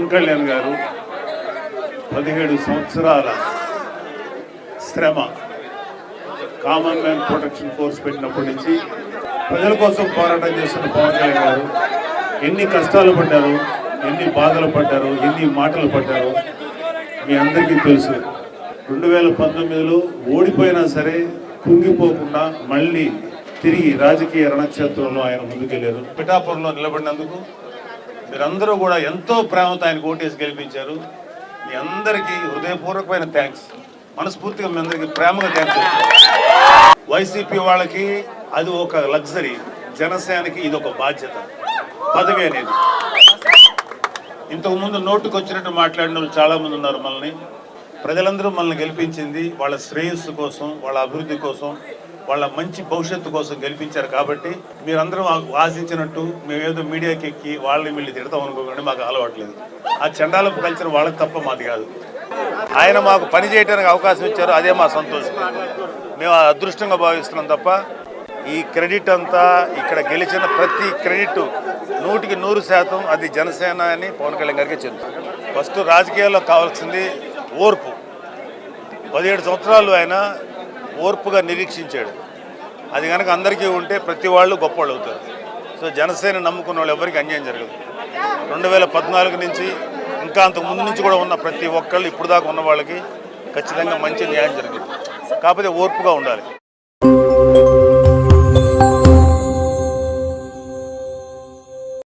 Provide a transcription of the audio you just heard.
పవన్ కళ్యాణ్ గారు 17 సంవత్సరాల శ్రమ కామన్ మ్యాన్ ప్రొటెక్షన్ ఫోర్స్ పెట్టినప్పటి నుంచి ప్రజల కోసం పోరాటం చేస్తున్న పవన్ కళ్యాణ్ గారు ఎన్ని కష్టాలు పడ్డారు, ఎన్ని బాధలు పడ్డారు, ఎన్ని మాటలు పడ్డారు మీ అందరికీ తెలుసు. 2019లో ఓడిపోయినా సరే కుంగిపోకుండా మళ్ళీ తిరిగి రాజకీయ రణక్షేత్రంలో ఆయన ముందుకెళ్లారు. పిఠాపురంలో నిలబడినందుకు మీరందరూ కూడా ఎంతో ప్రేమతో ఆయన ఓటేసి గెలిపించారు. మీ అందరికీ హృదయపూర్వకమైన థ్యాంక్స్. మనస్ఫూర్తిగా మీ అందరికీ ప్రేమగా థ్యాంక్స్. వైసీపీ వాళ్ళకి అది ఒక లగ్జరీ, జనసేనకి ఇది ఒక బాధ్యత, పదవి అనేది. ఇంతకుముందు నోటుకు వచ్చినట్టు మాట్లాడిన వాళ్ళు చాలామంది ఉన్నారు. ప్రజలందరూ మనల్ని గెలిపించింది వాళ్ళ శ్రేయస్సు కోసం, వాళ్ళ అభివృద్ధి కోసం, వాళ్ళ మంచి భవిష్యత్తు కోసం గెలిపించారు. కాబట్టి మీరందరూ ఆశించినట్టు మేమేదో మీడియాకి ఎక్కి వాళ్ళని వీళ్ళు తిడతాం అనుకోకండి, మాకు అలవాట్లేదు. ఆ చండాలపు కల్చర్ వాళ్ళకి తప్ప మాది కాదు. ఆయన మాకు పని చేయడానికి అవకాశం ఇచ్చారు, అదే మా సంతోషం. మేము అదృష్టంగా భావిస్తున్నాం తప్ప ఈ క్రెడిట్ అంతా ఇక్కడ గెలిచిన ప్రతి క్రెడిట్ 100కి 100% అది జనసేన అని పవన్ కళ్యాణ్ గారికి చెందుతుంది. ఫస్ట్ రాజకీయాల్లో కావాల్సింది ఓర్పు. 17 సంవత్సరాలు ఆయన ఓర్పుగా నిరీక్షించాడు. అది కనుక అందరికీ ఉంటే ప్రతి వాళ్ళు గొప్పవాళ్ళు అవుతారు. సో జనసేన నమ్ముకున్న వాళ్ళు ఎవరికి అన్యాయం జరగదు. 2014 నుంచి ఇంకా అంతకు ముందు నుంచి కూడా ఉన్న ప్రతి ఒక్కళ్ళు ఇప్పుడు దాకా ఉన్న వాళ్ళకి ఖచ్చితంగా మంచి న్యాయం జరుగుతుంది. కాకపోతే ఓర్పుగా ఉండాలి.